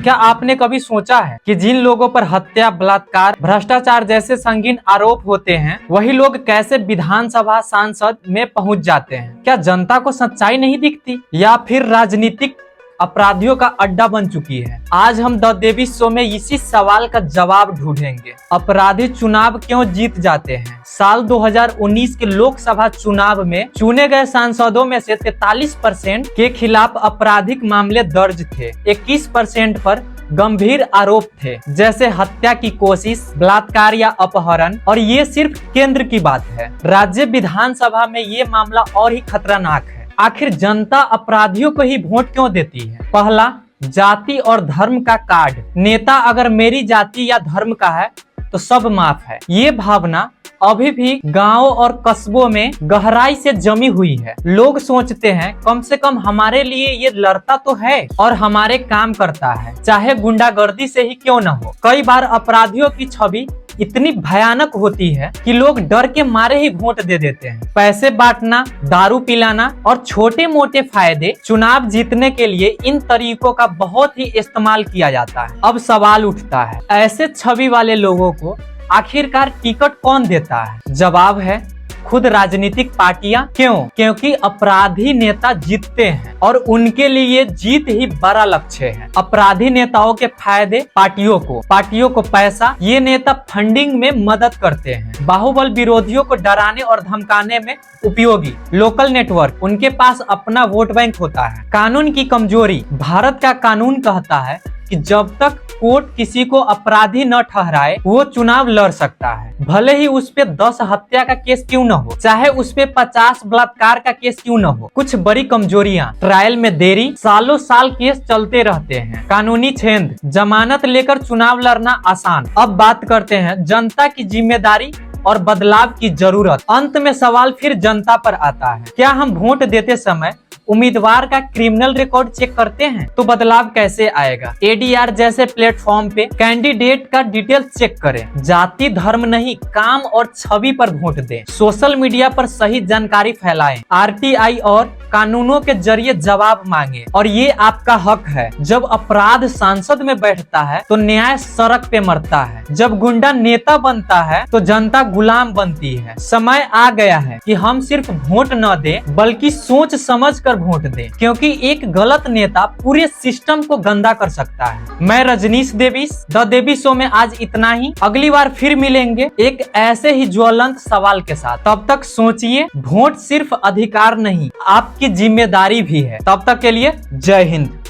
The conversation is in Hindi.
क्या आपने कभी सोचा है कि जिन लोगों पर हत्या, बलात्कार, भ्रष्टाचार जैसे संगीन आरोप होते हैं, वही लोग कैसे विधानसभा सांसद में पहुंच जाते हैं? क्या जनता को सच्चाई नहीं दिखती या फिर राजनीतिक अपराधियों का अड्डा बन चुकी है? आज हम द देवी शो में इसी सवाल का जवाब ढूंढेंगे। अपराधी चुनाव क्यों जीत जाते हैं? साल 2019 के लोकसभा चुनाव में चुने गए सांसदों में से 43% के खिलाफ आपराधिक मामले दर्ज थे। 21% पर गंभीर आरोप थे, जैसे हत्या की कोशिश, बलात्कार या अपहरण। और ये सिर्फ केंद्र की बात है। राज्य विधानसभा में ये मामला और ही खतरनाक है। आखिर जनता अपराधियों को ही वोट क्यों देती है? पहला, जाति और धर्म का कार्ड। नेता अगर मेरी जाति या धर्म का है तो सब माफ है, ये भावना अभी भी गांवों और कस्बों में गहराई से जमी हुई है। लोग सोचते हैं कम से कम हमारे लिए ये लड़ता तो है और हमारे काम करता है, चाहे गुंडागर्दी से ही क्यों न हो। कई बार अपराधियों की छवि इतनी भयानक होती है कि लोग डर के मारे ही वोट दे देते हैं। पैसे बांटना, दारू पिलाना और छोटे मोटे फायदे चुनाव जीतने के लिए इन तरीकों का बहुत ही इस्तेमाल किया जाता है। अब सवाल उठता है, ऐसे छवि वाले लोगों को आखिरकार टिकट कौन देता है? जवाब है खुद राजनीतिक पार्टियां। क्यों? क्योंकि अपराधी नेता जीतते हैं और उनके लिए जीत ही बड़ा लक्ष्य है। अपराधी नेताओं के फायदे पार्टियों को पैसा, ये नेता फंडिंग में मदद करते हैं। बाहुबल विरोधियों को डराने और धमकाने में उपयोगी। लोकल नेटवर्क, उनके पास अपना वोट बैंक होता है। कानून की कमजोरी, भारत का कानून कहता है कि जब तक कोर्ट किसी को अपराधी न ठहराए वो चुनाव लड़ सकता है, भले ही उस पे 10 हत्या का केस क्यों न हो, चाहे उस पे 50 बलात्कार का केस क्यों न हो। कुछ बड़ी कमजोरियां, ट्रायल में देरी, सालों साल केस चलते रहते हैं। कानूनी छेद, जमानत लेकर चुनाव लड़ना आसान। अब बात करते हैं जनता की जिम्मेदारी और बदलाव की जरूरत। अंत में सवाल फिर जनता पर आता है, क्या हम वोट देते समय उम्मीदवार का क्रिमिनल रिकॉर्ड चेक करते हैं? तो बदलाव कैसे आएगा? ADR जैसे प्लेटफॉर्म पे कैंडिडेट का डिटेल चेक करें। जाति धर्म नहीं, काम और छवि पर वोट दें। सोशल मीडिया पर सही जानकारी फैलाएं। RTI और कानूनों के जरिए जवाब मांगे, और ये आपका हक है। जब अपराध सांसद में बैठता है तो न्याय सड़क पे मरता है। जब गुंडा नेता बनता है तो जनता गुलाम बनती है। समय आ गया है कि हम सिर्फ वोट न दें बल्कि सोच समझ कर वोट दें, क्योंकि एक गलत नेता पूरे सिस्टम को गंदा कर सकता है। मैं रजनीश देवी, द देवी शो में आज इतना ही। अगली बार फिर मिलेंगे एक ऐसे ही ज्वलंत सवाल के साथ। तब तक सोचिए, वोट सिर्फ अधिकार नहीं, आपकी जिम्मेदारी भी है। तब तक के लिए जय हिंद।